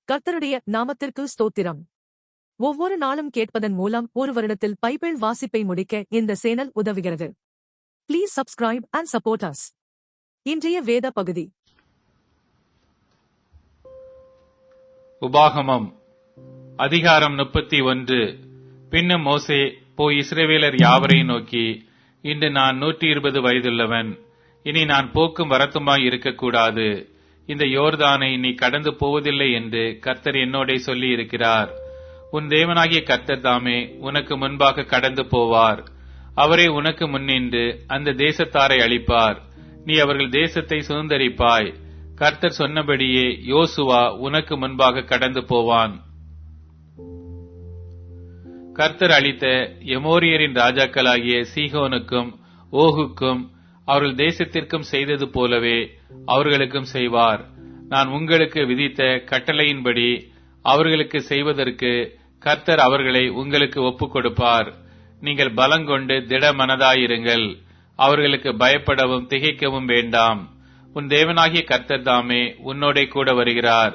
கர்த்தருடைய நாமத்திற்கு ஸ்தோத்திரம். ஒவ்வொரு நாளும் கேட்பதன் மூலம் ஒரு வருடத்தில் பைபிள் வாசிப்பை முடிக்க இந்த சேனல் உதவுகிறது. Please subscribe and support us. இன்றைய வேத பகுதி உபாகமம் அதிகாரம் 31. பின்னும் மோசே போய் இஸ்ரவேலர் யாவரையும் நோக்கி, இன்று நான் 120 வயதுள்ளவன். இனி நான் போக்கும் வரத்துமாய் இருக்கக்கூடாது. இந்த யோர்தானை நீ கடந்து போவதில்லை என்று கர்த்தர் என்னோடே சொல்லி இருக்கிறார். உன் தேவனாகிய கர்த்தர் தாமே உனக்கு முன்பாக கடந்து போவார். அவரே உனக்கு முன்னின்று அந்த தேசத்தாரை அழிப்பார். நீ அவர்கள் தேசத்தை சுதந்தரிப்பாய். கர்த்தர் சொன்னபடியே யோசுவா உனக்கு முன்பாக கடந்து போவான். கர்த்தர் அளித்த எமோரியரின் ராஜாக்களாகிய சீகோனுக்கும் ஓகுக்கும் அவர்கள் தேசத்திற்கும் செய்தது போலவே அவர்களுக்கும் செய்வார். நான் உங்களுக்கு விதித்த கட்டளையின்படி அவர்களுக்கு செய்வதற்கு கர்த்தர் அவர்களை உங்களுக்கு ஒப்புக் கொடுப்பார். நீங்கள் பலங்கொண்டு திடமனதாயிருங்கள். அவர்களுக்கு பயப்படவும் திகைக்கவும் வேண்டாம். உன் தேவனாகிய கர்த்தர் தாமே உன்னோடே கூட வருகிறார்.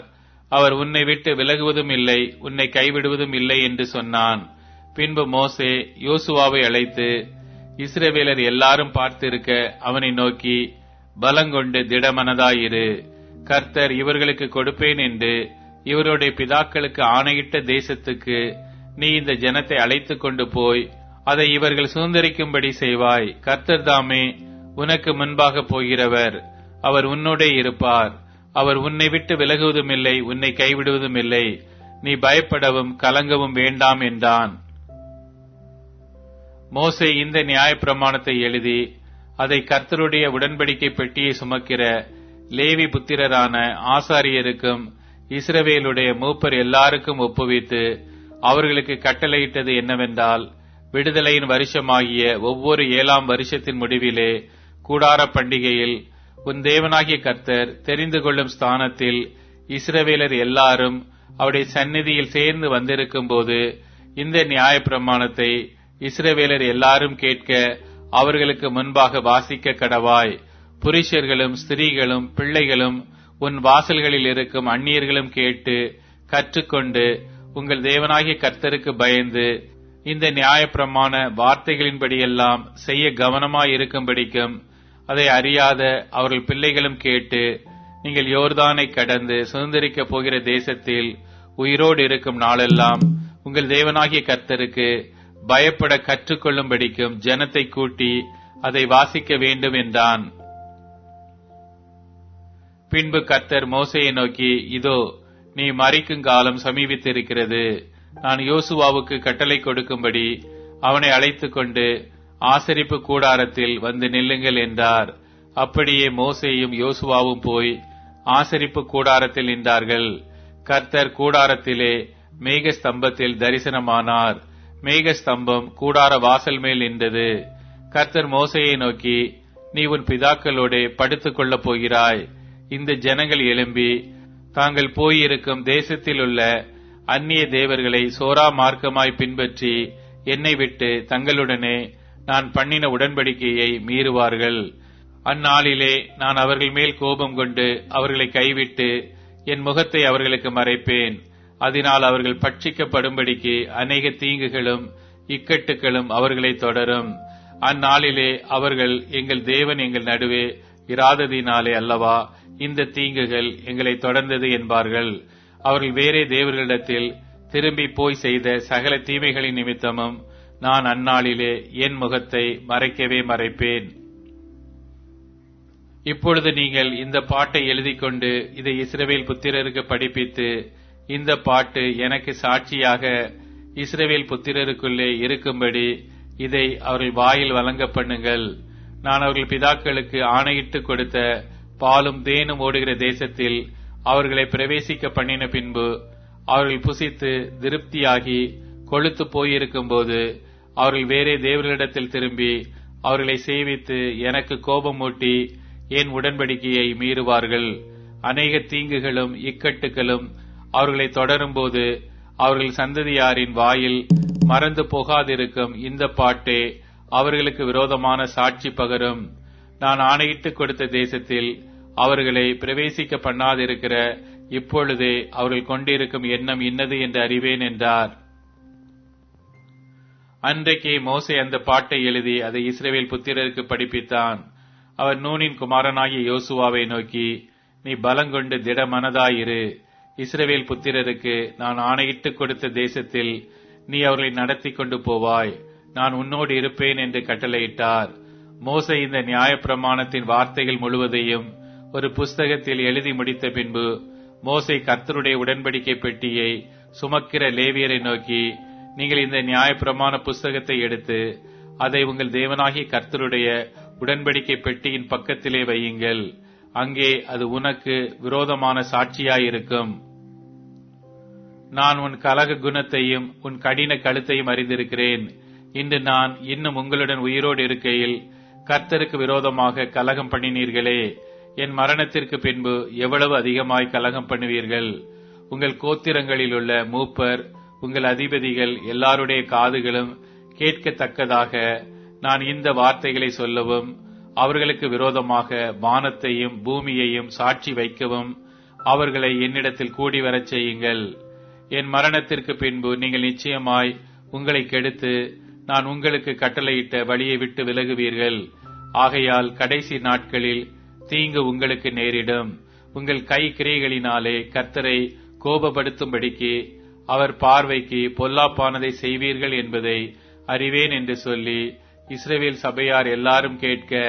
அவர் உன்னை விட்டு விலகுவதும் இல்லை, உன்னை கைவிடுவதும் இல்லை என்று சொன்னான். பின்பு மோசே யோசுவாவை அழைத்து இஸ்ரவேலர் எல்லாரும் பார்த்திருக்க அவனை நோக்கி, பலங்கொண்டு திடமனதாயிரு. கர்த்தர் இவர்களுக்கு கொடுப்பேன் என்று இவருடைய பிதாக்களுக்கு ஆணையிட்ட தேசத்துக்கு நீ இந்த ஜனத்தை அழைத்துக் கொண்டு போய் அதை இவர்கள் சுதந்தரிக்கும்படி செய்வாய். கர்த்தர் தாமே உனக்கு முன்பாக போகிறவர். அவர் உன்னோடே இருப்பார். அவர் உன்னை விட்டு விலகுவதும் இல்லை, உன்னை கைவிடுவதும் இல்லை. நீ பயப்படவும் கலங்கவும் வேண்டாம் என்றான். மோசே இந்த நியாயப்பிரமாணத்தை எழுதி அதை கர்த்தருடைய உடன்படிக்கை பெட்டியை சுமக்கிற லேவி புத்திரரான ஆசாரியருக்கும் இஸ்ரவேலுடைய மூப்பர் எல்லாருக்கும் ஒப்புவித்து அவர்களுக்கு கட்டளையிட்டது என்னவென்றால், விடுதலையின் வருஷமாகிய ஒவ்வொரு 7ஆம் வருஷத்தின் முடிவிலே கூடார பண்டிகையில் உன் தேவனாகிய கர்த்தர் தெரிந்து கொள்ளும் ஸ்தானத்தில் இஸ்ரவேலர் எல்லாரும் அவருடைய சந்நிதியில் சேர்ந்து வந்திருக்கும் போது இந்த நியாயப்பிரமாணத்தை இஸ்ரவேலர் எல்லாரும் கேட்க அவர்களுக்கு முன்பாக வாசிக்க கடவாய். புருஷர்களும் ஸ்திரீகளும் பிள்ளைகளும் உன் வாசல்களில் இருக்கும் அந்நியர்களும் கேட்டு கற்றுக்கொண்டு உங்கள் தேவனாகிய கர்த்தருக்கு பயந்து இந்த நியாயப்பிரமாண வார்த்தைகளின்படியெல்லாம் செய்ய கவனமாயிருக்கும்படிக்கும் அதை அறியாத அவர்கள் பிள்ளைகளும் கேட்டு நீங்கள் யோர்தானை கடந்து சுதந்தரிக்கப் போகிற தேசத்தில் உயிரோடு இருக்கும் நாளெல்லாம் உங்கள் தேவனாகிய கர்த்தருக்கு பயப்பட கற்றுக்கொள்ளும்படிக்கும் ஜனத்தை கூட்டி அதை வாசிக்க வேண்டும் என்றான். பின்பு கர்த்தர் மோசேயை நோக்கி, இதோ நீ மரிக்கும் காலம் சமீபித்திருக்கிறது. நான் யோசுவாவுக்கு கட்டளை கொடுக்கும்படி அவனை அழைத்துக் கொண்டு ஆசரிப்பு கூடாரத்தில் வந்து நில்லுங்கள் என்றார். அப்படியே மோசேயும் யோசுவாவும் போய் ஆசரிப்பு கூடாரத்தில் நின்றார்கள். கர்த்தர் கூடாரத்திலே மேகஸ்தம்பத்தில் தரிசனமானார். மேகஸ்தம்பம் கூடார வாசல் மேல் நின்றது. கர்த்தர் மோசேயை நோக்கி, நீ உன் பிதாக்களோடே படுத்துக் கொள்ளப் போகிறாய். இந்த ஜனங்கள் எழும்பி தாங்கள் போயிருக்கும் தேசத்தில் உள்ள அந்நிய தேவர்களை சோரா மார்க்கமாய் பின்பற்றி என்னை விட்டு தங்களுடனே நான் பண்ணின உடன்படிக்கையை மீறுவார்கள். அந்நாளிலே நான் அவர்கள் மேல் கோபம் கொண்டு அவர்களை கைவிட்டு என் முகத்தை அவர்களுக்கு மறைப்பேன். அதனால் அவர்கள் பட்சிக்கப்படும்படிக்கு அநேக தீங்குகளும் இக்கட்டுகளும் அவர்களை தொடரும். அந்நாளிலே அவர்கள் எங்கள் தேவன் எங்கள் நடுவே இராததினாலே அல்லவா இந்த தீங்குகள் எங்களை தொடர்ந்தது என்பார்கள். அவர்கள் வேறே தேவர்களிடத்தில் திரும்பி போய் செய்த சகல தீமைகளின் நிமித்தமும் நான் அந்நாளிலே என் முகத்தை மறைக்கவே மறைப்பேன். இப்பொழுது நீங்கள் இந்த பாட்டை எழுதிக் கொண்டு இதை இஸ்ரவேல் புத்திரருக்கு படிப்பித்து, இந்த பாட்டு எனக்கு சாட்சியாக இஸ்ரவேல் புத்திரருக்குள்ளே இருக்கும்படி இதை அவர்கள் வாயில் வழங்க பண்ணுங்கள். நான் அவர்கள் பிதாக்களுக்கு ஆணையிட்டு கொடுத்த பாலும் தேனும் ஓடுகிற தேசத்தில் அவர்களை பிரவேசிக்க பண்ணின பின்பு அவர்கள் புசித்து திருப்தியாகி கொழுத்து போயிருக்கும் போது அவர்கள் வேறே தேவர்களிடத்தில் திரும்பி அவர்களை சேவித்து எனக்கு கோபமூட்டி என் உடன்படிக்கையை மீறுவார்கள். அநேக தீங்குகளும் இக்கட்டுகளும் அவர்களை தொடரும் போது அவர்கள் சந்ததியாரின் வாயில் மறந்து போகாதிருக்கும் இந்த பாட்டே அவர்களுக்கு விரோதமான சாட்சி பகரும். நான் ஆணையிட்டு கொடுத்த தேசத்தில் அவர்களை பிரவேசிக்க பண்ணாதிருக்கிற இப்பொழுதே அவர்கள் கொண்டிருக்கும் எண்ணம் இன்னது என்று அறிவேன் என்றார். அன்றைக்கே மோசே அந்த பாட்டை எழுதி அதை இஸ்ரவேல் புத்திரருக்கு படிப்பித்தான். அவர் நூனின் குமாரனாகிய யோசுவாவை நோக்கி, நீ பலங்கொண்டு திடமனதாயிரு. இஸ்ரவேல் புத்திரருக்கு நான் ஆணையிட்டு கொடுத்த தேசத்தில் நீ அவர்களை நடத்தி கொண்டு போவாய். நான் உன்னோடு இருப்பேன் என்று கட்டளையிட்டார். மோசே இந்த நியாயப்பிரமாணத்தின் வார்த்தைகள் முழுவதையும் ஒரு புஸ்தகத்தில் எழுதி முடித்த பின்பு மோசே கர்த்தருடைய உடன்படிக்கை பெட்டியை சுமக்கிற லேவியரை நோக்கி, நீங்கள் இந்த நியாயப்பிரமாண புஸ்தகத்தை எடுத்து அதை உங்கள் தேவனாகிய கர்த்தருடைய உடன்படிக்கை பெட்டியின் பக்கத்திலே வையுங்கள். அங்கே அது உனக்கு விரோதமான சாட்சியாயிருக்கும். நான் உன் கலக குணத்தையும் உன் கடின கழுத்தையும் அறிந்திருக்கிறேன். இன்று நான் இன்னும் உங்களுடன் உயிரோடு இருக்கையில் கர்த்தருக்கு விரோதமாக கலகம் பண்ணினீர்களே. என் மரணத்திற்கு பின்பு எவ்வளவு அதிகமாய் கலகம் பண்ணுவீர்கள். உங்கள் கோத்திரங்களில் உள்ள மூப்பர், உங்கள் அதிபதிகள் எல்லாருடைய காதுகளும் கேட்கத்தக்கதாக நான் இந்த வார்த்தைகளை சொல்லவும், அவர்களுக்கு விரோதமாக வானத்தையும் பூமியையும் சாட்சி வைக்கவும் அவர்களை என்னிடத்தில் கூடி வரச் செய்யுங்கள். என் மரணத்திற்கு பின்பு நீங்கள் நிச்சயமாய் உங்களை கெடுத்து நான் உங்களுக்கு கட்டளையிட்ட வழியை விட்டு விலகுவீர்கள். ஆகையால் கடைசி நாட்களில் தீங்கு உங்களுக்கு நேரிடும். உங்கள் கை கிரியைகளினாலே கர்த்தரை கோபப்படுத்தும்படிக்கு அவர் பார்வைக்கு பொல்லாப்பானதை செய்வீர்கள் என்பதை அறிவேன் என்று சொல்லி இஸ்ரவேல் சபையார் எல்லாரும் கேட்க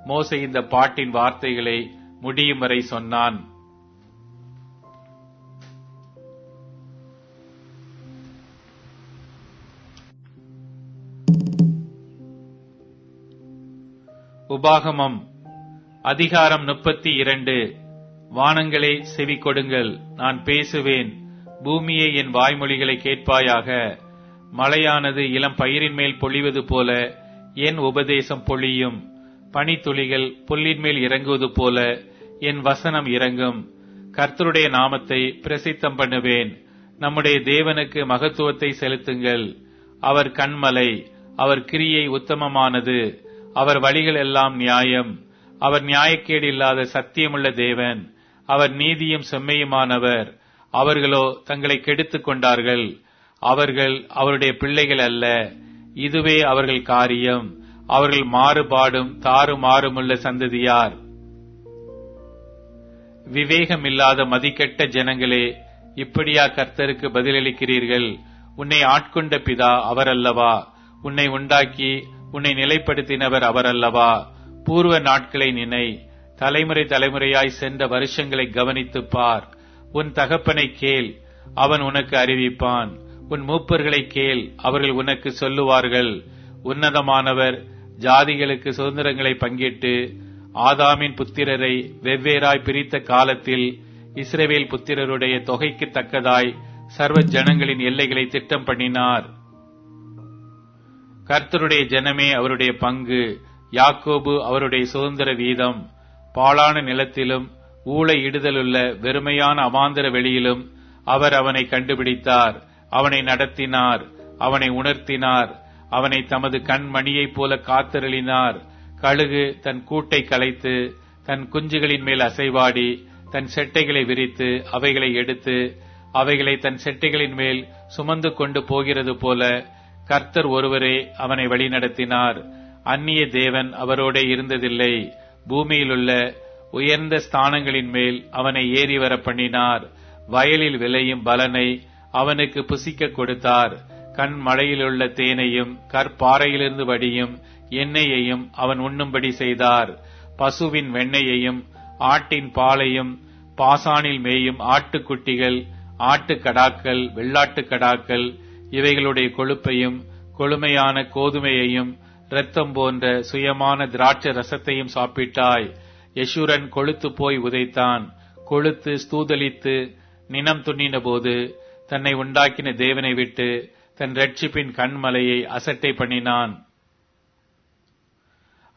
மோசே இந்த பாட்டின் வார்த்தைகளை முடியும் வரை சொன்னான். உபாகமம் அதிகாரம் 32. வானங்களே செவி கொடுங்கள், நான் பேசுவேன். பூமியே என் வாய்மொழிகளை கேட்பாயாக. மழையானது இளம் பயிரின் மேல் பொழிவது போல என் உபதேசம் பொழியும். பனித்துளிகள் புல்லின் மேல் இறங்குவது போல என் வசனம் இறங்கும். கர்த்தருடைய நாமத்தை பிரசித்தம் பண்ணுவேன். நம்முடைய தேவனுக்கு மகத்துவத்தை செலுத்துங்கள். அவர் கன்மலை, அவர் கிரியை உத்தமமானது, அவர் வழிகள் எல்லாம் நியாயம். அவர் நியாயக்கேடு இல்லாத சத்தியமுள்ள தேவன். அவர் நீதியும் செம்மையுமானவர். அவர்களோ தங்களை கெடுத்துக் கொண்டார்கள். அவர்கள் அவருடைய பிள்ளைகள் அல்ல. இதுவே அவர்கள் காரியம். அவர்கள் மாறுபாடும் தாறுமாறுமுள்ள சந்ததியார். விவேகமில்லாத மதிக்கெட்ட ஜனங்களே, இப்படியா கர்த்தருக்கு பதிலளிக்கிறீர்கள்? உன்னை ஆட்கொண்ட பிதா அவரல்லவா? உன்னை உண்டாக்கி உன்னை நிலைப்படுத்தினவர் அவரல்லவா? பூர்வ நாட்களை நினை, தலைமுறை தலைமுறையாய் சென்ற வருஷங்களை கவனித்துப் பார். உன் தகப்பனை கேள், அவன் உனக்கு அறிவிப்பான். உன் மூப்பர்களை கேள், அவர்கள் உனக்கு சொல்லுவார்கள். உன்னதமானவர் ஜாதிகளுக்கு சுதந்திரங்களை பங்கிட்டு ஆதாமின் புத்திரரை வெவ்வேறாய் பிரித்த காலத்தில் இஸ்ரவேல் புத்திரருடைய தொகைக்கு தக்கதாய் சர்வ ஜனங்களின் எல்லைகளை திட்டம் பண்ணினார். கர்த்தருடைய ஜனமே அவருடைய பங்கு, யாக்கோபு அவருடைய சுதந்திர வீதம். பாழான நிலத்திலும் ஊளை இடுதலுள்ள வெறுமையான அவாந்தர வெளியிலும் அவர் அவனை கண்டுபிடித்தார். அவனை நடத்தினார், அவனை உணர்த்தினார். அவனை தமது கண்மணியைப் போல காத்தருளினார். கழுகு தன் கூட்டை கலைத்து தன் குஞ்சுகளின் மேல் அசைவாடி தன் செட்டைகளை விரித்து அவைகளை எடுத்து அவைகளை தன் செட்டைகளின் மேல் சுமந்து கொண்டு போகிறது போல கர்த்தர் ஒருவரே அவனை வழிநடத்தினார். அந்நிய தேவன் அவரோட இருந்ததில்லை. பூமியிலுள்ள உயர்ந்த ஸ்தானங்களின் மேல் அவனை ஏறி வர பண்ணினார். வயலில் விளையும் பலனை அவனுக்கு புசிக்க கொடுத்தார். கண் மழையிலுள்ள தேனையும் கற்பாறையிலிருந்து வடியும் எண்ணெயையும் அவன் உண்ணும்படி செய்தார். பசுவின் வெண்ணெயையும் ஆட்டின் பாலையும் பாசானில் மேயும் ஆட்டுக்குட்டிகள், ஆட்டுக்கடாக்கள், வெள்ளாட்டுக்கடாக்கள் இவைகளுடைய கொழுப்பையும் கொழுமையான கோதுமையையும் இரத்தம் போன்ற சுயமான திராட்சை ரசத்தையும் சாப்பிட்டாய். யெஷூரன் கொழுத்து போய் உதைத்தான். கொழுத்து ஸ்தூதலித்து நினம் துண்ணின போது தன்னை உண்டாக்கின தேவனை விட்டு தன் இரட்சிப்பின் கண்மலையை அசட்டை பண்ணினான்.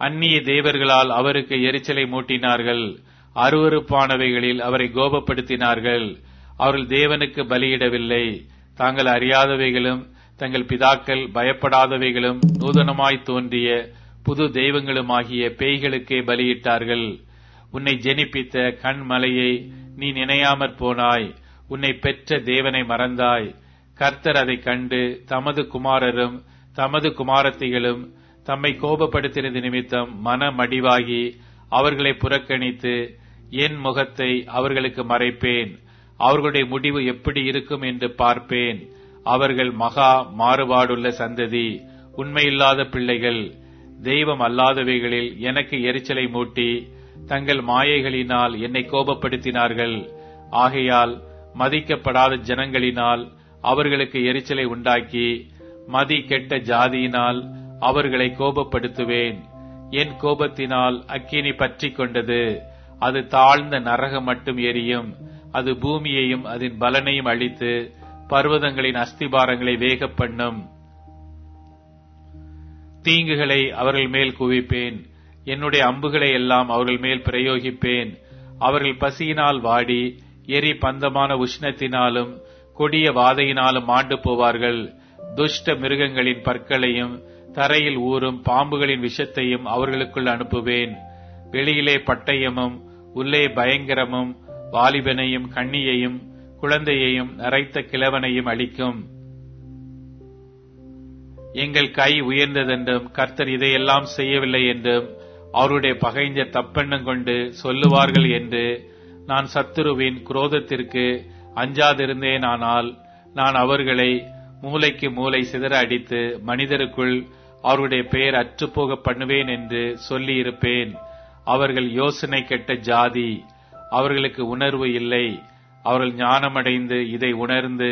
அந்நிய தேவர்களால் அவருக்கு எரிச்சலை மூட்டினார்கள். அருவருப்பானவைகளில் அவரை கோபப்படுத்தினார்கள். அவர்கள் தேவனுக்கு பலியிடவில்லை. தாங்கள் அறியாதவைகளும் தங்கள் பிதாக்கள் பயப்படாதவைகளும் நூதனமாய் தோன்றிய புது தெய்வங்களுமாகிய பேய்களுக்கே பலியிட்டார்கள். உன்னை ஜெனிப்பித்த கண்மலையை நீ நினையாமற் போனாய். உன்னை பெற்ற தேவனை மறந்தாய். கர்த்தர் அதை கண்டு தமது குமாரரும் தமது குமாரத்திகளும் தம்மை கோபப்படுத்தினது நிமித்தம் மனமடிவாகி அவர்களை புறக்கணித்து என் முகத்தை அவர்களுக்கு மறைப்பேன். அவர்களுடைய முடிவு எப்படி இருக்கும் என்று பார்ப்பேன். அவர்கள் மகா மாறுபாடுள்ள சந்ததி, உண்மையில்லாத பிள்ளைகள், தெய்வம் அல்லாதவைகளில் எனக்கு எரிச்சலை மூட்டி தங்கள் மாயைகளினால் என்னை கோபப்படுத்தினார்கள். ஆகையால் மதிக்கப்படாத ஜனங்களினால் அவர்களுக்கு எரிச்சலை உண்டாக்கி மதி கெட்ட ஜாதியினால் அவர்களை கோபப்படுத்துவேன். என் கோபத்தினால் அக்கினி பற்றிக் கொண்டது. அது தாழ்ந்த நரகம் மட்டும் எரியும். அது பூமியையும் அதன் பலனையும் அழித்து பர்வதங்களின் அஸ்திபாரங்களை வேக பண்ணும். தீங்குகளை அவர்கள் மேல் குவிப்பேன். என்னுடைய அம்புகளை எல்லாம் அவர்கள் மேல் பிரயோகிப்பேன். அவர்கள் பசியினால் வாடி எரி பந்தமான உஷ்ணத்தினாலும் கொடிய வாதையினாலும் மாண்டு போவார்கள். துஷ்ட மிருகங்களின் பற்களையும் தரையில் ஊறும் பாம்புகளின் விஷத்தையும் அவர்களுக்குள் அனுப்புவேன். வெளியிலே பட்டயமும் உள்ளே பயங்கரமும் வாலிபனையும் கண்ணியையும் குழந்தையையும் நரைத்த கிழவனையும் அளிக்கும். எங்கள் கை உயர்ந்ததென்றும் கர்த்தர் இதையெல்லாம் செய்யவில்லை என்றும் அவருடைய பகைஞர் தப்பெண்ணம் கொண்டு சொல்லுவார்கள் என்று நான் சத்துருவின் குரோதத்திற்கு அஞ்சாதிருந்தேனானால் நான் அவர்களை மூலைக்கு மூலை சிதற அடித்து மனிதருக்குள் அவருடைய பெயர் அற்றுப்போக பண்ணுவேன் என்று சொல்லி இருப்பேன். அவர்கள் யோசனை கெட்ட ஜாதி, அவர்களுக்கு உணர்வு இல்லை. அவர்கள் ஞானமடைந்து இதை உணர்ந்து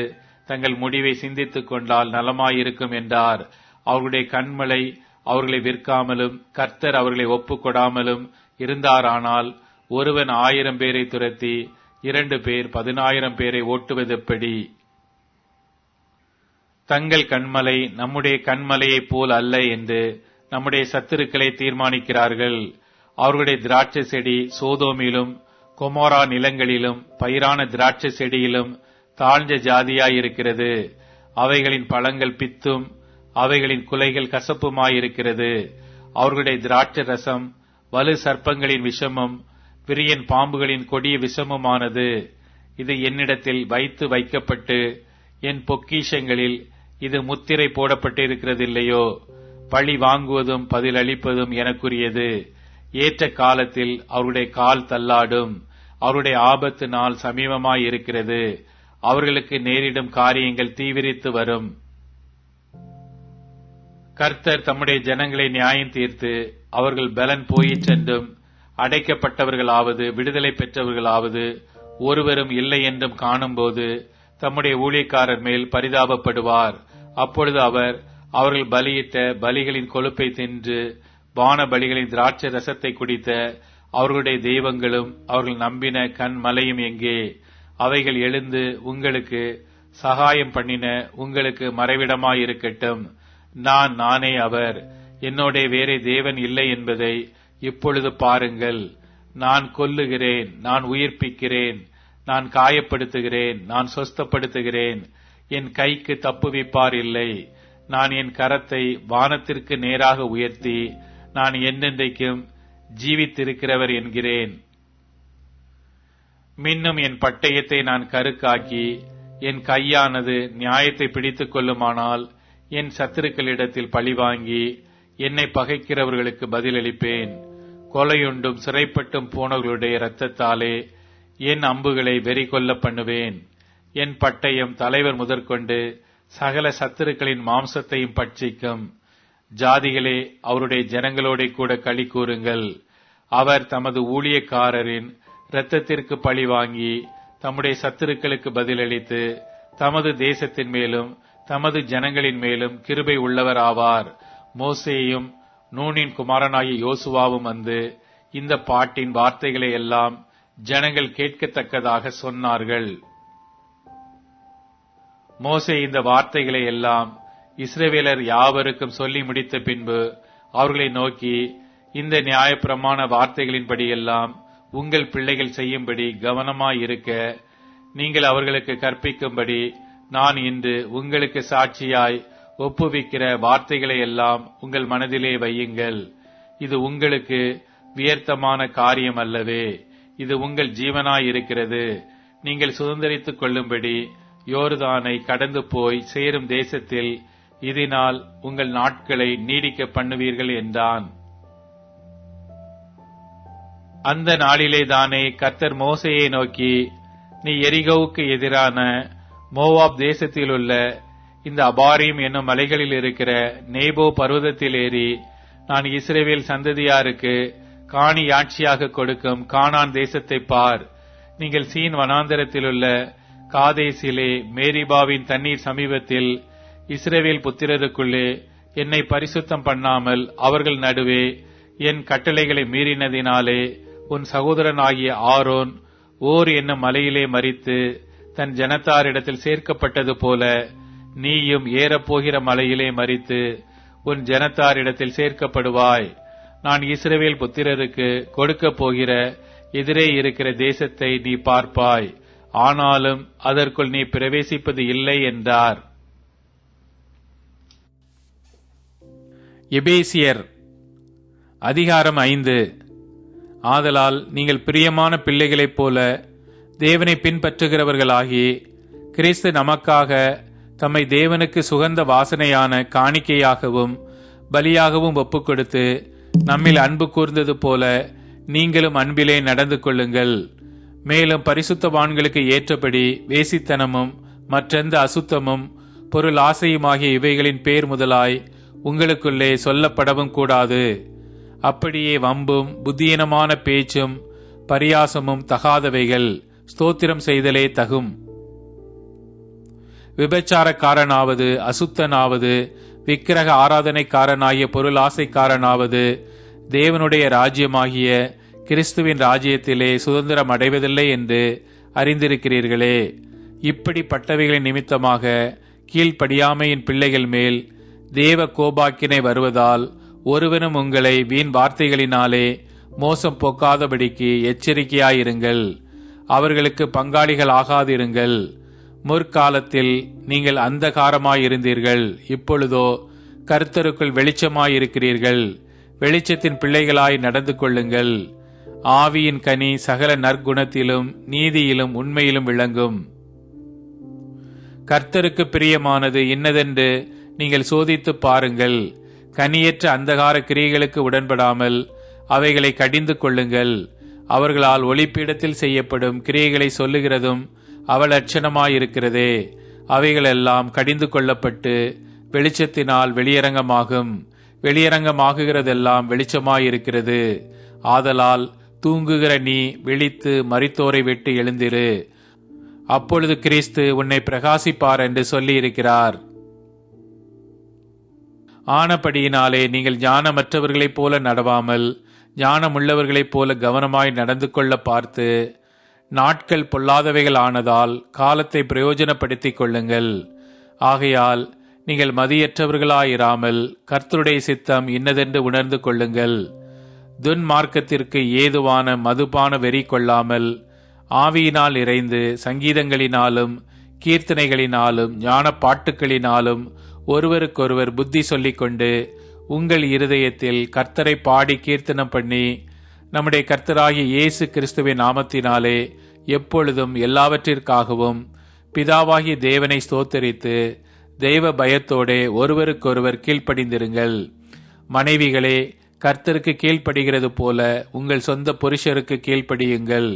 தங்கள் முடிவை சிந்தித்துக் கொண்டால் நலமாயிருக்கும் என்றார். அவர்களுடைய கண்மலை அவர்களை விற்காமலும் கர்த்தர் அவர்களை ஒப்புக்கொடாமலும் இருந்தாரானால் ஒருவன் 1000 பேரை துரத்தி 2 பேர் 10,000 பேரை ஓட்டுவதெப்படி? தங்கள் கண்மலை நம்முடைய கண்மலையைப் போல் அல்ல என்று நம்முடைய சத்துருக்களை தீர்மானிக்கிறார்கள். அவர்களுடைய திராட்சை செடி சோதோமிலும் கொமோரா நிலங்களிலும் பயிரான திராட்சை செடியிலும் தாழ்ந்த ஜாதியாயிருக்கிறது. அவைகளின் பழங்கள் பித்தும் அவைகளின் குலைகள் கசப்புமாயிருக்கிறது. அவர்களுடைய திராட்சை ரசம் வலு சர்ப்பங்களின் விஷமும் விரியன் பாம்புகளின் கொடிய விஷமுமானது. இது என்னிடத்தில் வைக்கப்பட்டு என் பொக்கிஷங்களில் இது முத்திரை போடப்பட்டிருக்கிறதில்லையோ? பழி வாங்குவதும் பதிலளிப்பதும் எனக்குரியது. ஏற்ற காலத்தில் அவருடைய கால் தள்ளாடும். அவருடைய ஆபத்து நாள் சமீபமாயிருக்கிறது. அவர்களுக்கு நேரிடும் காரியங்கள் தீவிரித்து வரும். கர்த்தர் தம்முடைய ஜனங்களை நியாயம் தீர்த்து அவர்கள் பலன் போயிற்றென்றும் அடைக்கப்பட்டவர்களாவது விடுதலை பெற்றவர்களாவது ஒருவரும் இல்லை என்றும் காணும்போது தம்முடைய ஊழியக்காரர் மேல் பரிதாபப்படுவார். அப்பொழுது அவர் அவர்கள் பலியிட்ட பலிகளின் கொழுப்பை தின்று வான பலிகளின் திராட்சை ரசத்தை குடித்த அவர்களுடைய தெய்வங்களும் அவர்கள் நம்பின கண் மலையும் எங்கே? அவைகள் எழுந்து உங்களுக்கு சகாயம் பண்ணின உங்களுக்கு மறைவிடமாயிருக்கட்டும். நானே அவர். என்னோட வேறே தேவன் இல்லை என்பதை இப்பொழுது பாருங்கள். நான் கொல்லுகிறேன், நான் உயிர்ப்பிக்கிறேன், நான் காயப்படுத்துகிறேன், நான் சொஸ்தப்படுத்துகிறேன். என் கைக்கு தப்புவிப்பார் இல்லை. நான் என் கரத்தை வானத்திற்கு நேராக உயர்த்தி நான் என்னென்றைக்கும் ஜீவித்திருக்கிறவர் என்கிறேன். மின்னும் என் பட்டயத்தை நான் கருக்காக்கி என் கையானது நியாயத்தை பிடித்துக் கொள்ளுமானால் என் சத்துருக்களிடத்தில் பழிவாங்கி என்னை பகைக்கிறவர்களுக்கு பதிலளிப்பேன். கொலையுண்டும் சிறைப்பட்டும் போனவர்களுடைய இரத்தத்தாலே என் அம்புகளை வெறி கொள்ள பண்ணுவேன். என் பட்டயம் தலைவர் முதற்கொண்டு சகல சத்துருக்களின் மாம்சத்தையும் பட்சிக்கும். ஜாதிகளே, அவருடைய ஜனங்களோட கூட களி கூறுங்கள். அவர் தமது ஊழியக்காரரின் இரத்தத்திற்கு பழி வாங்கி தம்முடைய சத்துருக்களுக்கு பதிலளித்து தமது தேசத்தின் மேலும் தமது ஜனங்களின் மேலும் கிருபை உள்ளவர் ஆவார். மோசேயும் நூனின் குமாரனாகிய யோசுவாவும் வந்து இந்த பாட்டின் வார்த்தைகளை எல்லாம் ஜனங்கள் கேட்கத்தக்கதாக சொன்னார்கள். மோசே இந்த வார்த்தைகளை எல்லாம் இஸ்ரவேலர் யாவருக்கும் சொல்லி முடித்த பின்பு அவர்களை நோக்கி, இந்த நியாயப்பிரமாண வார்த்தைகளின்படியெல்லாம் உங்கள் பிள்ளைகள் செய்யும்படி கவனமாயிருக்க நீங்கள் அவர்களுக்கு கற்பிக்கும்படி நான் இன்று உங்களுக்கு சாட்சியாய் ஒப்புவிக்கிற வார்த்தைகளை எல்லாம் உங்கள் மனதிலே வையுங்கள். இது உங்களுக்கு வியர்த்தமான காரியம் அல்லவே. இது உங்கள் ஜீவனாயிருக்கிறது. நீங்கள் சுதந்தரித்துக் கொள்ளும்படி யோர்தானை கடந்து போய் சேரும் தேசத்தில் இதனால் உங்கள் நாட்களை நீடிக்க பண்ணுவீர்கள் என்றான். அந்த நாளிலே தானே கர்த்தர் மோசேயை நோக்கி, நீ எரிகோவுக்கு எதிரான மோவாப் தேசத்திலுள்ள இந்த அபாரீம் என்னும் மலைகளில் இருக்கிற நேபோ பர்வதத்தில் ஏறி நான் இஸ்ரவேல் சந்ததியாருக்கு காணியாட்சியாக கொடுக்கும் கானான் தேசத்தை பார். நீங்கள் சீன் வனாந்தரத்திலுள்ள காதேசிலே மேரிபாவின் தண்ணீர் சமீபத்தில் இஸ்ரவேல் புத்திரருக்குள்ளே என்னை பரிசுத்தம் பண்ணாமல் அவர்கள் நடுவே என் கட்டளைகளை மீறினதினாலே உன் சகோதரனாகிய ஆரோன் ஓர் என்னும் மலையிலே மரித்து தன் ஜனத்தாரிடத்தில் சேர்க்கப்பட்டது போல நீயும் ஏறப்போகிற மலையிலே மரித்து உன் ஜனத்தாரிடத்தில் சேர்க்கப்படுவாய். நான் இஸ்ரவேல் புத்திரருக்கு கொடுக்கப் போகிற எதிரே இருக்கிற தேசத்தை நீ பார்ப்பாய், ஆனாலும் அதற்குள் நீ பிரவேசிப்பது இல்லை என்றார். எபேசியர் அதிகாரம் 5. ஆதலால் நீங்கள் பிரியமான பிள்ளைகளைப் போல தேவனை பின்பற்றுகிறவர்களாகி கிறிஸ்து நமக்காக தம்மை தேவனுக்கு சுகந்த வாசனையான காணிக்கையாகவும் பலியாகவும் ஒப்புக்கொடுத்து நம்மில் அன்பு கூர்ந்தது போல நீங்களும் அன்பிலே நடந்து கொள்ளுங்கள். மேலும் பரிசுத்தவான்களுக்கு ஏற்றபடி வேசித்தனமும் மற்றெந்த அசுத்தமும் பொருள் ஆசையுமாகிய இவைகளின் பேர் முதலாய் உங்களுக்குள்ளே சொல்லப்படவும் கூடாது. அப்படியே வம்பும் புத்தியீனமான பேச்சும் பரியாசமும் தகாதவைகள், ஸ்தோத்திரம் செய்தலே தகும். விபச்சாரக்காரனாவது அசுத்தனாவது விக்கிரக ஆராதனைக்காரனாகிய பொருள் ஆசைக்காரனாவது தேவனுடைய ராஜ்யமாகிய கிறிஸ்துவின் ராஜ்யத்திலே சுதந்திரம் அடைவதில்லை என்று அறிந்திருக்கிறீர்களே. இப்படிப்பட்டவைகளின் நிமித்தமாக கீழ்ப்படியாமையின் பிள்ளைகள் மேல் தேவ கோபாக்கினை வருவதால் ஒருவனும் உங்களை வீண் வார்த்தைகளினாலே மோசம் போக்காதபடிக்கு எச்சரிக்கையாயிருங்கள். அவர்களுக்கு பங்காளிகள் ஆகாதிருங்கள். முற்காலத்தில் நீங்கள் அந்தகாரமாயிருந்தீர்கள், இப்பொழுதோ கர்த்தருக்குள் வெளிச்சமாயிருக்கிறீர்கள். வெளிச்சத்தின் பிள்ளைகளாய் நடந்து கொள்ளுங்கள். ஆவியின் கனி சகல நற்குணத்திலும் நீதியிலும் உண்மையிலும் விளங்கும். கர்த்தருக்கு பிரியமானது இன்னதென்று நீங்கள் சோதித்து பாருங்கள். கனியற்ற அந்தகார கிரியைகளுக்கு உடன்படாமல் அவைகளை கடிந்து கொள்ளுங்கள். அவர்களால் ஒளிப்பீடத்தில் செய்யப்படும் கிரியைகளை சொல்லுகிறதும் அவலட்சணமாயிருக்கிறதே. அவைகளெல்லாம் கடிந்து கொள்ளப்பட்டு வெளிச்சத்தினால் வெளியரங்கமாகும். வெளியரங்கமாகுகிறதெல்லாம் வெளிச்சமாயிருக்கிறது. ஆதலால் தூங்குகிற நீ விழித்து மரித்தோரை விட்டு எழுந்திரு. அப்பொழுது கிறிஸ்து உன்னை பிரகாசிப்பார் என்று சொல்லி இருக்கிறார். ஆனபடியினாலே நீங்கள் ஞானமற்றவர்களைப் போல நடவாமல் ஞானமுள்ளவர்களைப் போல கவனமாய் நடந்து கொள்ள பார்த்து, நாட்கள் பொல்லாதவைகள் ஆனதால் காலத்தை பிரயோஜனப்படுத்திக் கொள்ளுங்கள். ஆகையால் நீங்கள் மதியற்றவர்களாயிராமல் கர்த்தருடைய சித்தம் இன்னதென்று உணர்ந்து கொள்ளுங்கள். துன்மார்க்கத்திற்கு ஏதுவான மதுபான வெறி கொள்ளாமல் ஆவியினால் இறைந்து சங்கீதங்களினாலும் கீர்த்தனைகளினாலும் ஞான பாட்டுக்களினாலும் ஒருவருக்கொருவர் புத்தி சொல்லிக்கொண்டு உங்கள் இருதயத்தில் கர்த்தரை பாடி கீர்த்தனம் பண்ணி நம்முடைய கர்த்தராகிய இயேசு கிறிஸ்துவின் நாமத்தினாலே எப்பொழுதும் எல்லாவற்றிற்காகவும் பிதாவாகிய தேவனை ஸ்தோத்தரித்து தெய்வ பயத்தோடே ஒருவருக்கொருவர் கீழ்ப்படிந்திருங்கள். மனைவிகளே, கர்த்தருக்கு கீழ்ப்படுகிறது போல உங்கள் சொந்த புருஷருக்கு கீழ்ப்படியுங்கள்.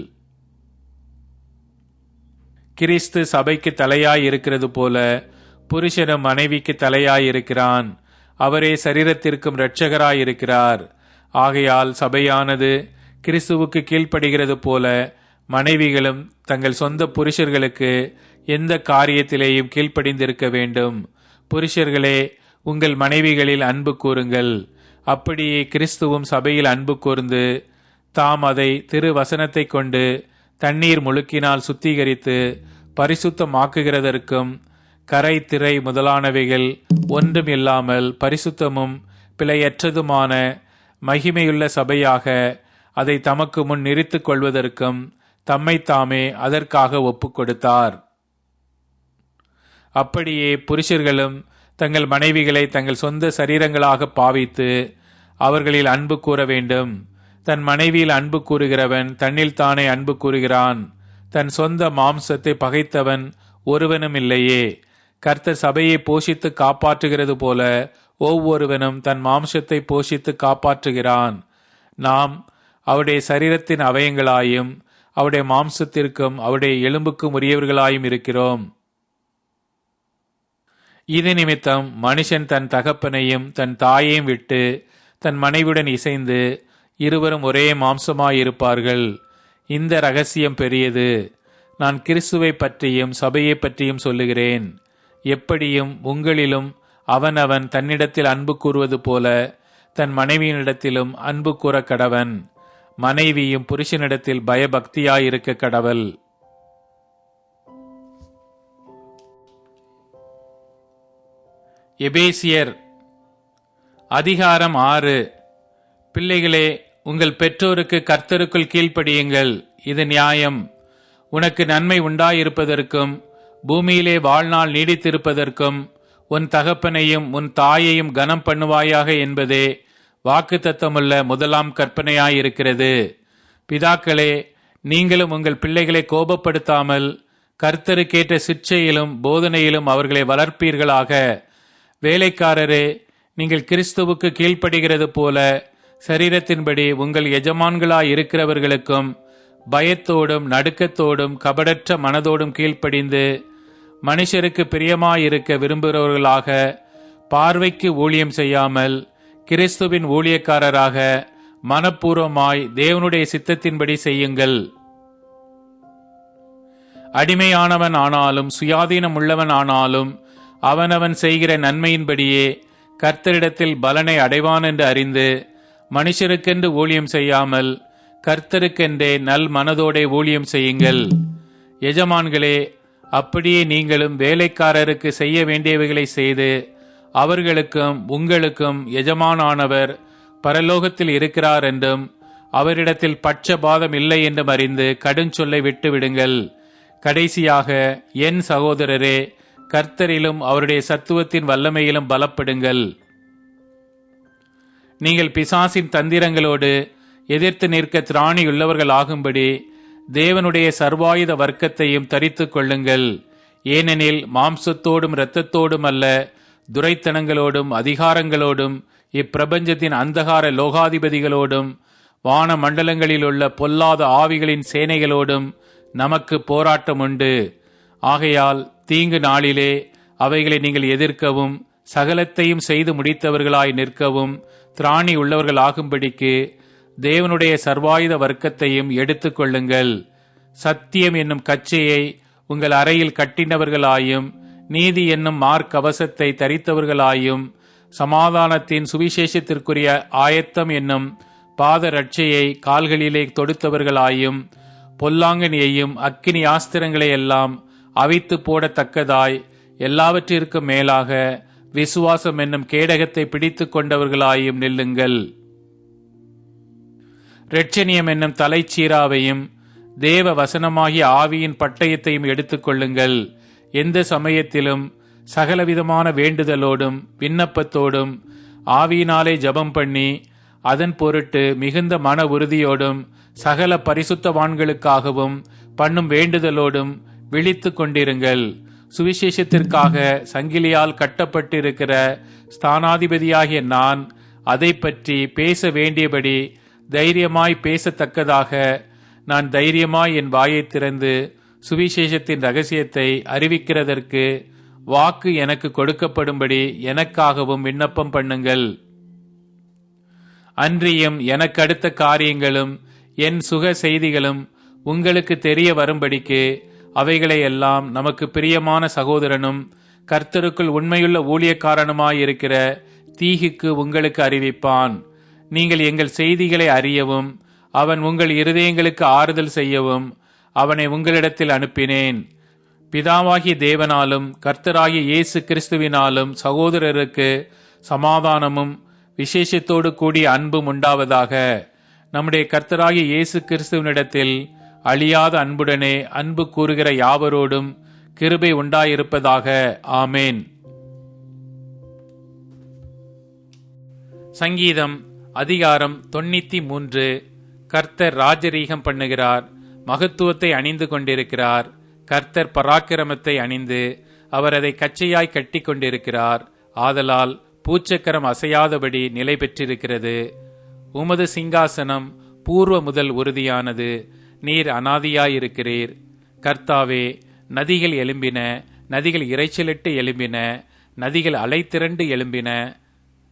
கிறிஸ்து சபைக்கு தலையாய் இருக்கிறது போல புருஷனும் மனைவிக்கு தலையாயிருக்கிறான். அவரே சரீரத்திற்கும் இரட்சகராயிருக்கிறார். ஆகையால் சபையானது கிறிஸ்துவுக்கு கீழ்ப்படுகிறது போல மனைவிகளும் தங்கள் சொந்த புருஷர்களுக்கு எந்த காரியத்திலேயும் கீழ்ப்படிந்திருக்க வேண்டும். புருஷர்களே, உங்கள் மனைவிகளில் அன்பு கூறுங்கள். அப்படியே கிறிஸ்துவும் சபையில் அன்பு கூர்ந்து தாம் அதை திருவசனத்தை கொண்டு தண்ணீர் முழுக்கினால் சுத்திகரித்து பரிசுத்தமாக்குகிறதற்கும் கரை திரை முதலானவைகள் ஒன்றும் இல்லாமல் பரிசுத்தமும் பிழையற்றதுமான மகிமையுள்ள சபையாக அதை தமக்கு முன் நிறுத்திக் கொள்வதற்கும் தம்மைத்தாமே அதற்காக ஒப்புக் கொடுத்தார். அப்படியே புருஷர்களும் தங்கள் மனைவிகளை தங்கள் சொந்த சரீரங்களாக பாவித்து அவர்களில் அன்பு கூற வேண்டும். தன் மனைவியில் அன்பு கூறுகிறவன் தன்னில் தானே அன்பு கூறுகிறான். தன் சொந்த மாம்சத்தை பகைத்தவன் ஒருவனும் இல்லையே. கர்த்தர் சபையை போஷித்து காப்பாற்றுகிறது போல ஒவ்வொருவனும் தன் மாம்சத்தை போஷித்து காப்பாற்றுகிறான். நாம் அவருடைய சரீரத்தின் அவயங்களாயும் அவருடைய மாம்சத்திற்கும் அவருடைய எலும்புக்கும் உரியவர்களாயும் இருக்கிறோம். இது நிமித்தம் மனுஷன் தன் தகப்பனையும் தன் தாயையும் விட்டு தன் மனைவியுடன் இசைந்து இருவரும் ஒரே மாம்சமாயிருப்பார்கள். இந்த இரகசியம் பெரியது. நான் கிறிஸ்துவை பற்றியும் சபையை பற்றியும் சொல்லுகிறேன். எப்படியும் உங்களிலும் அவனவன் தன்னிடத்தில் அன்பு கூறுவது போல தன் மனைவியினிடத்திலும் அன்பு கூற கடவன். மனைவியும் புருஷனிடத்தில் பயபக்தியாயிருக்க கடவள். எபேசியர் அதிகாரம் 6. பிள்ளைகளே, உங்கள் பெற்றோருக்கு கர்த்தருக்குள் கீழ்ப்படியுங்கள். இது நியாயம். உனக்கு நன்மை உண்டாயிருப்பதற்கும் பூமியிலே வாழ்நாள் நீடித்திருப்பதற்கும் உன் தகப்பனையும் உன் தாயையும் கனம் பண்ணுவாயாக என்பதே வாக்குத்தத்தமுள்ள முதலாம் கற்பனையாயிருக்கிறது. பிதாக்களே, நீங்களும் உங்கள் பிள்ளைகளை கோபப்படுத்தாமல் கர்த்தருக்கேற்ற சிற்சையிலும் போதனையிலும் அவர்களை வளர்ப்பீர்களாக. வேலைக்காரரே, நீங்கள் கிறிஸ்துவுக்கு கீழ்ப்படுகிறது போல சரீரத்தின்படி உங்கள் எஜமான்களாயிருக்கிறவர்களுக்கும் பயத்தோடும் நடுக்கத்தோடும் கபடற்ற மனதோடும் கீழ்ப்படிந்து மனுஷருக்கு பிரியமாயிருக்க விரும்புகிறவர்களாக, பார்வைக்கு ஊழியம் செய்யாமல் கிறிஸ்துவின் ஊழியக்காரராக மனப்பூர்வமாய் தேவனுடைய சித்தத்தின்படி செய்யுங்கள். அடிமையானவன் ஆனாலும் சுயாதீனம் உள்ளவன் ஆனாலும் அவனவன் செய்கிற நன்மையின்படியே கர்த்தரிடத்தில் பலனை அடைவான் என்று அறிந்து மனுஷருக்கென்று ஊழியம் செய்யாமல் கர்த்தருக்கென்றே நல் மனதோடே ஊழியம் செய்யுங்கள். எஜமான்களே, அப்படியே நீங்களும் வேலைக்காரருக்கு செய்ய வேண்டியவைகளை செய்து அவர்களுக்கும் உங்களுக்கும் எஜமானானவர் பரலோகத்தில் இருக்கிறார் என்றும் அவரிடத்தில் பட்சபாதம் இல்லை என்றும் அறிந்து கடுஞ்சொல்லை விட்டு விடுங்கள். கடைசியாக என் சகோதரரே, கர்த்தரிலும் அவருடைய சத்துவத்தின் வல்லமையிலும் பலப்படுங்கள். நீங்கள் பிசாசின் தந்திரங்களோடு எதிர்த்து நிற்க திராணியுள்ளவர்கள் ஆகும்படி தேவனுடைய சர்வாயுத வர்க்கத்தையும் தரித்துக் கொள்ளுங்கள். ஏனெனில் மாம்சத்தோடும் இரத்தத்தோடும் அல்ல, துரைத்தனங்களோடும் அதிகாரங்களோடும் இப்பிரபஞ்சத்தின் அந்தகார லோகாதிபதிகளோடும் வான மண்டலங்களில் உள்ள பொல்லாத ஆவிகளின் சேனைகளோடும் நமக்கு போராட்டம் உண்டு. ஆகையால் தீங்கு நாளிலே அவைகளை நீங்கள் எதிர்க்கவும் சகலத்தையும் செய்து முடித்தவர்களாய் நிற்கவும் திராணி உள்ளவர்கள் ஆகும்படிக்கு தேவனுடைய சர்வாயுத வர்க்கத்தையும் எடுத்துக் கொள்ளுங்கள். சத்தியம் என்னும் கச்சையை உங்கள் அறையில் கட்டினவர்களாயும் நீதி என்னும் மார்க்கவசத்தை தரித்தவர்களாயும் சமாதானத்தின் சுவிசேஷத்திற்குரிய ஆயத்தம் என்னும் பாத ரட்சையை கால்களிலே தொடுத்தவர்களாயும் பொல்லாங்கனியையும் அக்கினி ஆஸ்திரங்களை எல்லாம் அவித்து போடத்தக்கதாய் எல்லாவற்றிற்கும் மேலாக விசுவாசம் என்னும் கேடகத்தை பிடித்து கொண்டவர்களாயும் நில்லுங்கள். இரட்சணியம் என்னும் தலைச்சீராவையும் தேவ வசனமாகிய ஆவியின் பட்டயத்தையும் எடுத்துக் கொள்ளுங்கள். எந்த சமயத்திலும் சகலவிதமான வேண்டுதலோடும் விண்ணப்பத்தோடும் ஆவியினாலே ஜெபம் பண்ணி அதன் பொருட்டு மிகுந்த மன உறுதியோடும் சகல பரிசுத்தவான்களுக்காகவும் பண்ணும் வேண்டுதலோடும் விழித்து கொண்டிருங்கள். சுவிசேஷத்திற்காக சங்கிலியால் கட்டப்பட்டிருக்கிற ஸ்தானாதிபதியாகிய நான் அதை பற்றி பேச வேண்டியபடி தைரியமாய் பேசத்தக்கதாக நான் தைரியமாய் என் வாயை திறந்து சுவிசேஷத்தின் ரகசியத்தை அறிவிக்கிறதற்கு வாக்கு எனக்கு கொடுக்கப்படும்படி எனக்காகவும் விண்ணப்பம் பண்ணுங்கள். அன்றியும் எனக்கு அடுத்த காரியங்களும் என் சுக செய்திகளும் உங்களுக்கு தெரிய வரும்படிக்கு அவைகளை எல்லாம் நமக்கு பிரியமான சகோதரனும் கர்த்தருக்குள் உண்மையுள்ள ஊழியக்காரனுமாயிருக்கிற தீகிக்கு உங்களுக்கு அறிவிப்பான். நீங்கள் எங்கள் செய்திகளை அறியவும் அவன் உங்கள் இருதயங்களுக்கு ஆறுதல் செய்யவும் அவனை உங்களிடத்தில் அனுப்பினேன். பிதாவாகிய தேவனாலும் கர்த்தராகிய இயேசு கிறிஸ்துவினாலும் சகோதரருக்கு சமாதானமும் விசேஷத்தோடு கூடிய அன்பும் உண்டாவதாக. நம்முடைய கர்த்தராகிய இயேசு கிறிஸ்துவினிடத்தில் அழியாத அன்புடனே அன்பு கூறுகிற யாவரோடும் கிருபை உண்டாயிருப்பதாக. ஆமேன். சங்கீதம் அதிகாரம் 93. கர்த்தர் ராஜரீகம் பண்ணுகிறார், மகத்துவத்தை அணிந்து கொண்டிருக்கிறார். கர்த்தர் பராக்கிரமத்தை அணிந்து அவர் அதை கச்சையாய் கட்டி கொண்டிருக்கிறார். ஆதலால் பூச்சக்கரம் அசையாதபடி நிலை பெற்றிருக்கிறது. உமது சிங்காசனம் பூர்வ முதல் உறுதியானது. நீர் அநாதியாயிருக்கிறீர். கர்த்தாவே, நதிகள் எழும்பின, நதிகள் இரைச்சலிட்டு எழும்பின, நதிகள் அலை திரண்டு எழும்பின.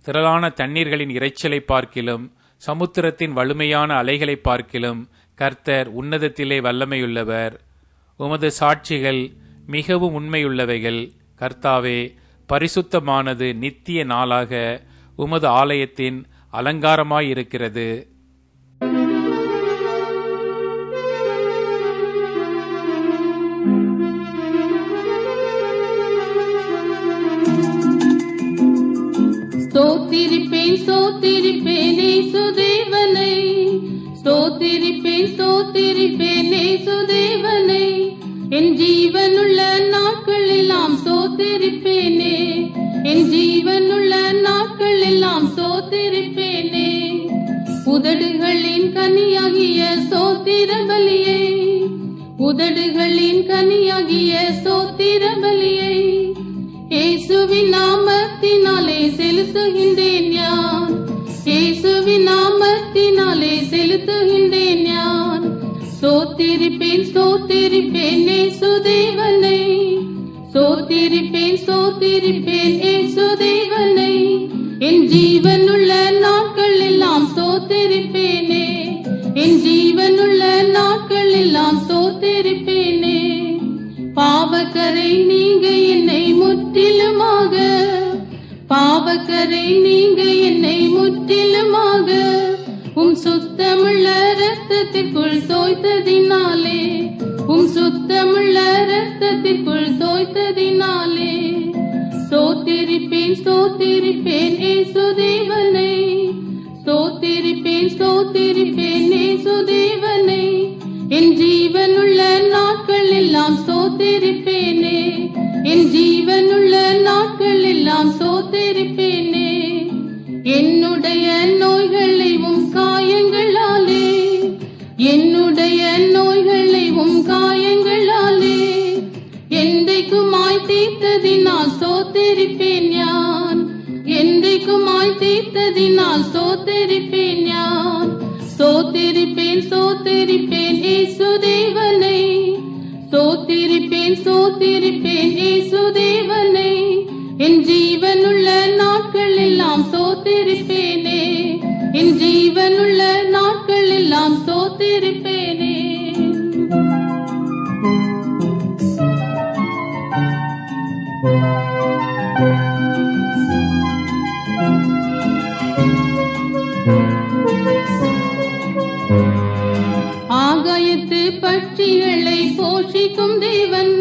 திரளான தண்ணீர்களின் இரைச்சலை பார்க்கிலும் சமுத்திரத்தின் வலிமையான அலைகளை பார்க்கிலும் கர்த்தர் உன்னதத்திலே வல்லமையுள்ளவர். உமது சாட்சிகள் மிகவும் உண்மையுள்ளவைகள். கர்த்தாவே, பரிசுத்தமானது நித்திய நாளாக உமது ஆலயத்தின் அலங்காரமாயிருக்கிறது. ஸ்தோத்திரிப்பேன் ஸ்தோத்திரிப்பேன் இயேசுதேவனை, ஸ்தோத்திரிப்பேன் ஸ்தோத்திரிப்பேன் இயேசுதேவனை. என் ஜீவனுள்ள நாட்கள் எல்லாம் ஸ்தோத்திரிப்பேனே, என் ஜீவனுள்ள நாட்கள் எல்லாம் ஸ்தோத்திரிப்பேனே. உதடுகளின் கனியாகிய ஸ்தோத்திர பலியை, உதடுகளின் கனியாகிய ஸ்தோத்திர பலியை இயேசுவின் நாமத்தினாலே செலுத்துகின்றேன் நான், இயேசுவின் நாமத்தினாலே செலுத்துகின்றேன் நான். ஸ்தோத்திரிப்பேன் ஸ்தோத்திரிப்பேன் இயேசுதேவனை, ஸ்தோத்திரிப்பேன் ஸ்தோத்திரிப்பேன் இயேசுதேவனை. என் ஜீவனுள்ள நாட்கள் எல்லாம் ஸ்தோத்திரிப்பேனே, என் ஜீவனுள்ள நாட்கள் எல்லாம் ஸ்தோத்திரிப்பேனே. பாவக்கரை நீங்க என்னை முற்றிலுமாக, பாவக்கரை நீங்க என்னை முற்றிலுமாக சுத்தமுள்ள இரத்தத்திற்குள் தோய்த்ததினாலே, சுத்தமுள்ள இரத்தத்திற்குள் தோய்த்ததினாலே. ஸ்தோத்திரிப்பேன் ஸ்தோத்திரிப்பேன் இயேசுதேவனை, ஸ்தோத்திரிப்பேன் ஸ்தோத்திரிப்பேன் இயேசுதேவனை. என் ஜீவனுள்ள நாட்கள் எல்லாம் ஸ்தோத்திரிப்பேனே, என் ஜீவனுள்ள நாட்கள் எல்லாம் ஸ்தோத்திரிப்பேனே. என்னுடைய நோய்களை காயங்களாலே, என்னுடைய நோய்களை காயங்களாலே என்றைக்குமாய் தீர்த்ததினால் ஸ்தோத்திரிப்பேன் நான், என்றைக்குமாய் தீர்த்ததினால் ஸ்தோத்திரிப்பேன் நான். ஸ்தோத்திரிப்பேன் ஸ்தோத்திரிப்பேன் இயேசுதேவனை, ஸ்தோத்திரிப்பேன் ஸ்தோத்திரிப்பேன் இயேசுதேவனை. என் ஜீவனுள்ள நாட்கள் எல்லாம் ஸ்தோத்திரிப்பேனே, என் ஜீவனுள்ள நாட்கள் எல்லாம் ஸ்தோத்திரிப்பேனே. ஆகாயத்து பட்சிகளை போஷிக்கும் தேவன்,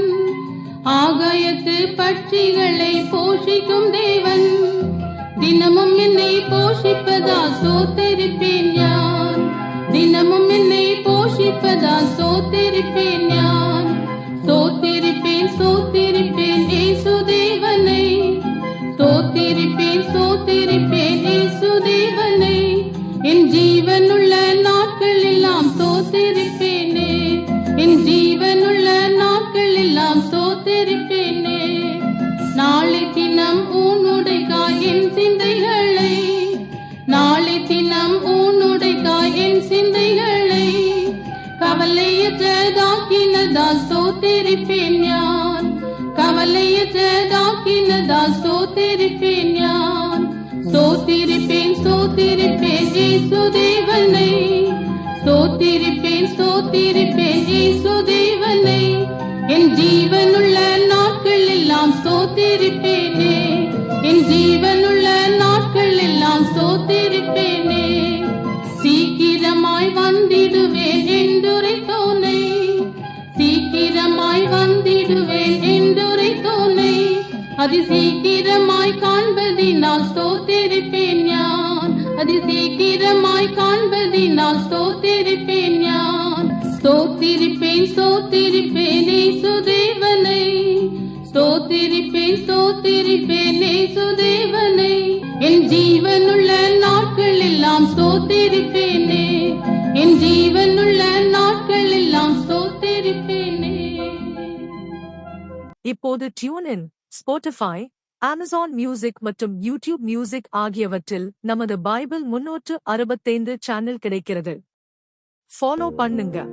ஆகாயத்து பட்சிகளை போஷிக்கும் தேவன். தினமும் என்னை போஷிப்பதா ஸ்தோத்திரிப்பேன் நான், தினமும் என்னை போஷிப்பதா ஸ்தோத்திரிப்பேன் நான். ஸ்தோத்திரிப்பேன் ஸ்தோத்திரிப்பேன் இயேசுதேவனை, ஸ்தோத்திரிப்பேன் ஸ்தோத்திரிப்பேன் இயேசுதேவனை. என் ஜீவனுள்ள நாட்கள் எல்லாம் ஸ்தோத்திரிப்பேனே, என் ஜீவனுள்ள நாட்கள் எல்லாம் ஸ்தோத்திரிப்பேனே. நாளை தினம் ஊனுடைக்காய் என் சிந்தைகளை, நாளை தினம் ஊனுடைக்காய் என் சிந்தைகளை கவலையற்றதாக்கினதால் ஸ்தோத்திரிப்பேன் நான், கவலையற்றதாக்கினதால் ஸ்தோத்திரிப்பேன் நான். ஸ்தோத்திரிப்பேன் ஸ்தோத்திரிப்பேன் இயேசுதேவனை, ஸ்தோத்திரிப்பேன் ஸ்தோத்திரிப்பேன் இயேசுதேவனை. என் ஜீவனுள்ள நாட்கள் எல்லாம் ஸ்தோத்திரிப்பேனே, என் ஜீவனுள்ள நாட்கள் எல்லாம் ஸ்தோத்திரிப்பேனே. சீக்கிரமாய் வந்திடுவேன் என்றுரைத்தோனை, சீக்கிரமாய் வந்திடுவேன் என்றுரைத்தோனை. அதி சீக்கிரமாய் காண்பதினால் ஸ்தோத்திரிப்பேன் நான், அதி சீக்கிரமாய் காண்பதினால் ஸ்தோத்திரிப்பேன் நான். ஸ்தோத்திரிப்பேன் ஸ்தோத்திரிப்பேன் இயேசுதேவனை, ஸ்தோத்திரிப்பேன் ஸ்தோத்திரிப்பேன் இயேசுதேவனை. என் ஜீவனுள்ள நாட்கள் எல்லாம் ஸ்தோத்திரிப்பேனே, என் ஜீவனுள்ள நாட்கள் எல்லாம் ஸ்தோத்திரிப்பேனே. இப்போது tune in, Spotify, Amazon music மற்றும் யூடியூப் மியூசிக் ஆகியவற்றில் நமது பைபிள் 365 சேனல் கிடைக்கிறது. ஃபாலோ பண்ணுங்க.